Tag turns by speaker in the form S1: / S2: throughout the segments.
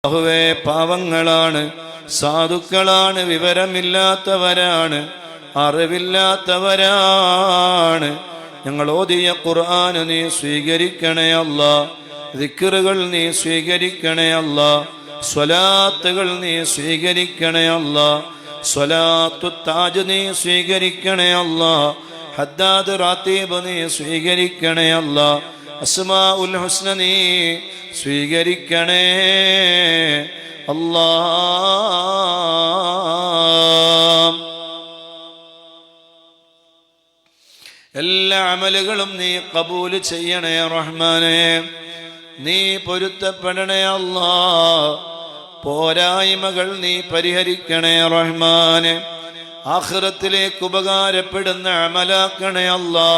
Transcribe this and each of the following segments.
S1: അല്ലാഹുവേ, പാവങ്ങളാണ്, സാധുക്കളാണ്, വിവരമില്ലാത്തവരാണ്, അറിവില്ലാത്തവരാണ്. ഞങ്ങൾ ഓതിയ ഖുർആൻ നീ സ്വീകരിക്കണേ അല്ലാ. ദിക്റുകൾ നീ സ്വീകരിക്കണേ അല്ലാ. സ്വലാത്തുകൾ നീ സ്വീകരിക്കണേ അല്ലാ. സ്വലാത്തു താജ് നീ സ്വീകരിക്കണേ അല്ലാ. ഹദ്ദാദ് റാത്തീബ് നീ സ്വീകരിക്കണേ അല്ലാ. അസ്മാഉൽ ഹുസ്ന നീ സ്വീകരിക്കണേ അല്ലാ. എല്ലാ അമലുകളും നീ കബൂൽ ചെയ്യണേ റഹ്മാനേ. നീ പൊരുത്തപ്പെടണേ അല്ലാ. പോരായ്മകൾ നീ പരിഹരിക്കണേ റഹ്മാനെ. ആഖിറത്തിലേക്ക് ഉപകാരപ്പെടുന്ന അമലാക്കണേ അല്ലാ.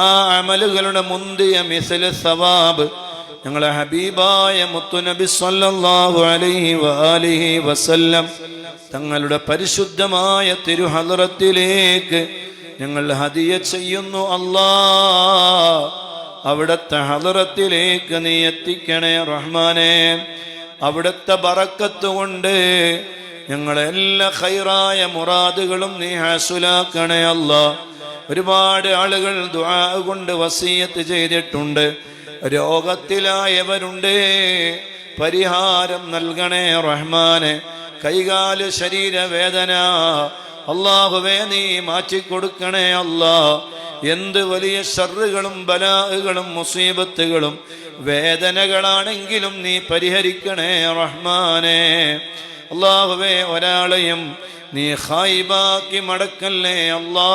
S1: ആ അമലുകളുടെ മുന്തിയ മിസ്ല സവാബ് ഞങ്ങളെ ഹബീബായ മുത്തുനബി സ്വല്ലല്ലാഹു അലൈഹി വആലിഹി വസല്ലം തങ്ങളുടെ പരിശുദ്ധമായ തിരുഹളറത്തിലേക്ക് ഞങ്ങൾ ഹദിയ ചെയ്യുന്നു അല്ലാ. അവിടുത്തെ ഹളറത്തിലേക്ക് നീ എത്തിക്കണേ റഹ്മാനെ. അവിടുത്തെ ബറക്കത്ത് കൊണ്ട് ഞങ്ങളെ എല്ലാ ഖൈറായ മുറാദുകളും നീ ഹാസുലാക്കണേ അല്ലാ. ഒരുപാട് ആളുകൾ ദുആ കൊണ്ട് വസിയത്ത് ചെയ്തിട്ടുണ്ട്. രോഗത്തിലായവരുണ്ട്, പരിഹാരം നൽകണേ റഹ്മാനെ. കൈകാല് ശരീരവേദന അല്ലാഹുവേ നീ മാറ്റിക്കൊടുക്കണേ അല്ലാ. എന്ത് വലിയ ശർറുകളും ബലാഹുകളും മുസീബത്തുകളും വേദനകളാണെങ്കിലും നീ പരിഹരിക്കണേ റഹ്മാനെ. അല്ലാഹുവേ, ഒരാളെയും നീ ഖായിബാക്കി മടക്കല്ലേ അല്ലാ.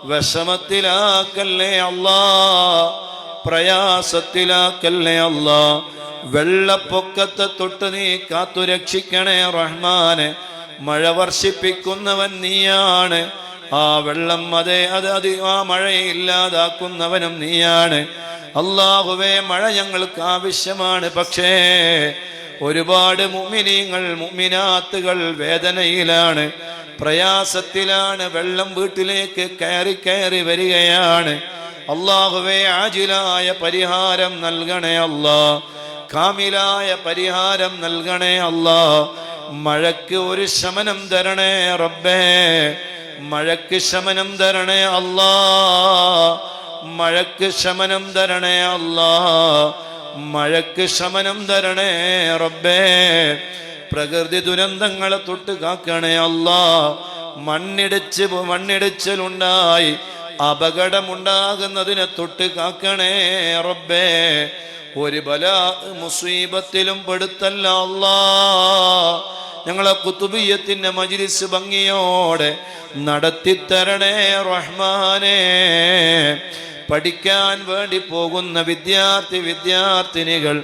S1: വിഷമത്തിലാക്കല്ലേ അല്ലാ. പ്രയാസത്തിലാക്കല്ലേ അല്ലാ. വെള്ളപ്പൊക്കത്തെ തൊട്ട് നീ കാത്തുരക്ഷിക്കണേ റഹ്മാനെ. മഴ വർഷിപ്പിക്കുന്നവൻ നീയാണ്. ആ വെള്ളം ആ മഴയെ ഇല്ലാതാക്കുന്നവനും നീയാണ്. അല്ലാഹുവേ, മഴ ഞങ്ങൾക്ക് ആവശ്യമാണ്. പക്ഷേ ഒരുപാട് മുഅ്മിനീങ്ങൾ മുഅ്മിനാത്തുകൾ വേദനയിലാണ്, പ്രയാസത്തിലാണ്. വെള്ളം വീട്ടിലേക്ക് കയറി കയറി വരികയാണ്. അല്ലാഹുവേ, ആജിലായ പരിഹാരം നൽകണേ അല്ലാ. കാമിലായ പരിഹാരം നൽകണേ അല്ലാ. മഴയ്ക്ക് ഒരു ശമനം തരണേ റബ്ബേ. മഴയ്ക്ക് ശമനം തരണേ അല്ലാ. മഴയ്ക്ക് ശമനം തരണേ അല്ലാ. മഴയ്ക്ക് ശമനം തരണേ റബ്ബേ. പ്രകൃതി ദുരന്തങ്ങളെ തൊട്ട് കാക്കണേ അല്ലാ. മണ്ണിടിച്ചിലുണ്ടായി അപകടമുണ്ടാകുന്നതിനെ തൊട്ട് കാക്കണേ റബ്ബേ. ഒരു ബലാ മുസീബത്തിലും പെടുത്തല്ല അല്ലാ. ഞങ്ങളെ ഖുതുബിയ്യത്തിന്റെ മജ്ലിസ് ഭംഗിയോടെ നടത്തിത്തരണേ റഹ്മാനേ. പഠിക്കാൻ വേണ്ടി പോകുന്ന വിദ്യാർത്ഥിനികൾ,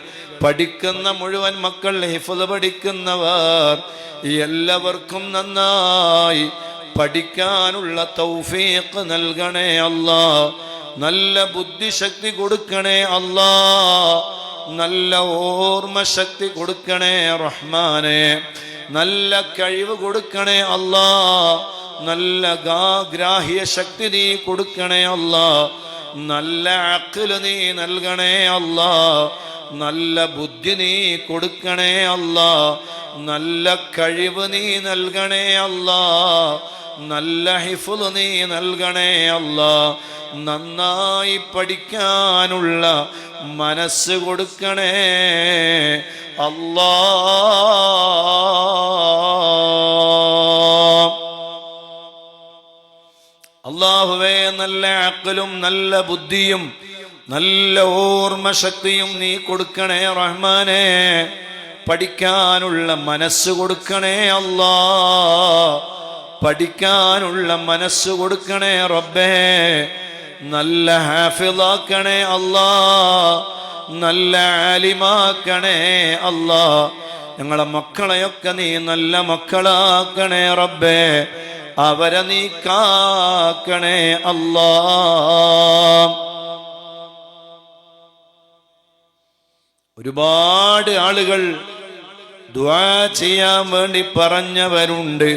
S1: പഠിക്കുന്ന മുഴുവൻ മക്കൾ, ഹിഫ്ള് പഠിക്കുന്നവർ, എല്ലാവർക്കും നന്നായി പഠിക്കാനുള്ള തൗഫീഖ് നൽകണേ അല്ലാ. നല്ല ബുദ്ധിശക്തി കൊടുക്കണേ അല്ലാ. നല്ല ഓർമ്മ ശക്തി കൊടുക്കണേ റഹ്മാനെ. നല്ല കഴിവ് കൊടുക്കണേ അല്ലാ. നല്ല ഗ്രാഹ്യ ശക്തി നീ കൊടുക്കണേ അല്ലാ. നല്ല അഖ്ല് നീ നൽകണേ അല്ലാ. നല്ല ബുദ്ധി നീ കൊടുക്കണേ അല്ലാ. നല്ല കഴിവ് നീ നൽകണേ അല്ലാ. നല്ല ഹിഫ്ള് നീ നൽകണേ അല്ലാ. നന്നായി പഠിക്കാനുള്ള മനസ്സ് കൊടുക്കണേ അല്ലാ. അല്ലാഹുവേ, നല്ല അഖ്ലും നല്ല ബുദ്ധിയും നല്ല ഓർമ്മ ശക്തിയും നീ കൊടുക്കണേ റഹ്മാനെ. പഠിക്കാനുള്ള മനസ്സ് കൊടുക്കണേ അല്ലാ. പഠിക്കാനുള്ള മനസ്സ് കൊടുക്കണേ റബ്ബേ. നല്ല ഹാഫിളാക്കണേ അല്ലാ. നല്ല ആലിമാക്കണേ അല്ലാ. ഞങ്ങളെ മക്കളെയൊക്കെ നീ നല്ല മക്കളാക്കണേ റബ്ബേ. അവരെ നീ കാക്കണേ അല്ലാ. ഒരുപാട് ആളുകൾ ദുആ ചെയ്യാൻ വേണ്ടി പറഞ്ഞവരുണ്ട്.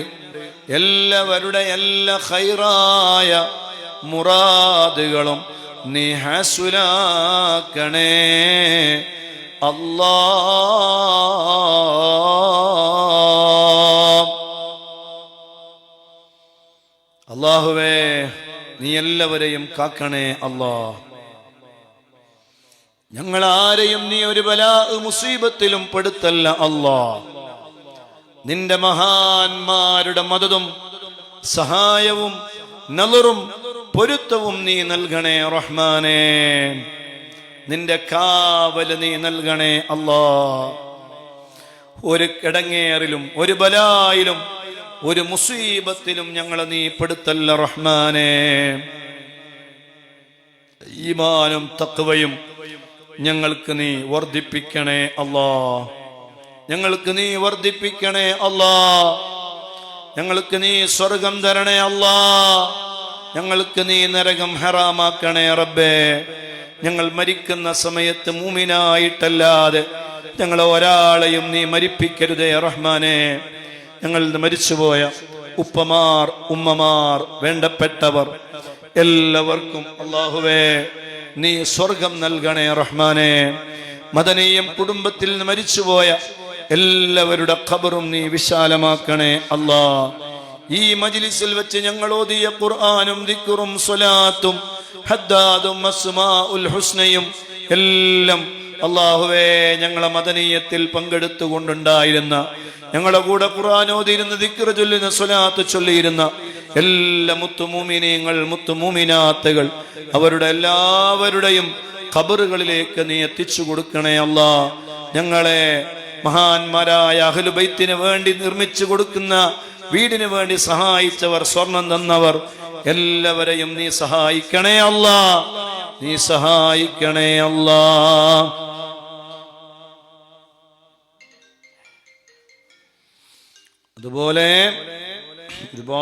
S1: എല്ലാവരുടെ എല്ലാ ഖൈറായ മുറാദുകളും നീ ഹാസുലാക്കണേ അല്ലാ. എല്ലാവരെയും കാക്കണേ അല്ലാ. ഞങ്ങളാരെയും നീ ഒരു ബലാ മുസീബത്തിലും പെടുത്തല്ല അല്ലാ. നിന്റെ മഹാന്മാരുടെ മദതും സഹായവും നളറും പൊരുത്തവും നീ നൽകണേ റഹ്മാനേ. നിന്റെ കാവല് നീ നൽകണേ അല്ലാ. ഒരു കിടങ്ങേറിലും ഒരു ബലായിലും ഒരു മുസീബത്തിലും ഞങ്ങളെ നീ പെടുത്തല്ല റഹ്മാനേ. ഈമാനും തഖ്വയും ഞങ്ങൾക്ക് നീ വർദ്ധിപ്പിക്കണേ അല്ലാ. ഞങ്ങൾക്ക് നീ വർദ്ധിപ്പിക്കണേ അല്ലാ. ഞങ്ങൾക്ക് നീ സ്വർഗം തരണേ അല്ലാ. ഞങ്ങൾക്ക് നീ നരകം ഹറാമാക്കണേ റബ്ബേ. ഞങ്ങൾ മരിക്കുന്ന സമയത്ത് മൂമിനായിട്ടല്ലാതെ ഞങ്ങളെ ഒരാളെയും നീ മരിപ്പിക്കരുതേ റഹ്മാനേ. ഞങ്ങൾ മരിച്ചുപോയ ഉപ്പമാർ, ഉമ്മമാർ, വേണ്ടപ്പെട്ടവർ എല്ലാവർക്കും അല്ലാഹുവേ നീ സ്വർഗം നൽകണേ റഹ്മാനേ. മദനിയും കുടുംബത്തിൽ നിന്ന് മരിച്ചുപോയ എല്ലാവരുടെ ഖബറും നീ വിശാലമാക്കണേ അല്ലാ. ഈ മജ്ലിസിൽ വെച്ച് ഞങ്ങൾ ഓതിയ ഖുർആനും ദിക്റും സ്വലാത്തും ഹദ്ദാദും അസ്മാഉൽ ഹുസ്നയും എല്ലാം അല്ലാഹുവേ ഞങ്ങളെ മദനിയത്തിൽ പങ്കെടുത്തുകൊണ്ടുണ്ടായിരുന്ന, ഞങ്ങളുടെ കൂടെ ഖുർആൻ ഓതിയിരുന്ന, ദിക്ർ ചൊല്ലുന്ന, സ്വലാത്ത് ചൊല്ലിയിരുന്ന എല്ലാ മുത്തുമൂമിനീങ്ങൾ, മുത്തുമൂമിനാത്തുകൾ അവരുടെ എല്ലാവരുടെയും ഖബറുകളിലേക്ക് നീ എത്തിച്ചു കൊടുക്കണേ അല്ലാ. ഞങ്ങളെ മഹാന്മാരായ അഹ്ലു ബൈത്തിന് വേണ്ടി നിർമ്മിച്ചു കൊടുക്കുന്ന വീടിന് വേണ്ടി സഹായിച്ചവർ, സ്വർണം തന്നവർ എല്ലാവരെയും നീ സഹായിക്കണേ അല്ലാ. നീ സഹായിക്കണേ അല്ലാ. അതുപോലെ ഒരുപാട്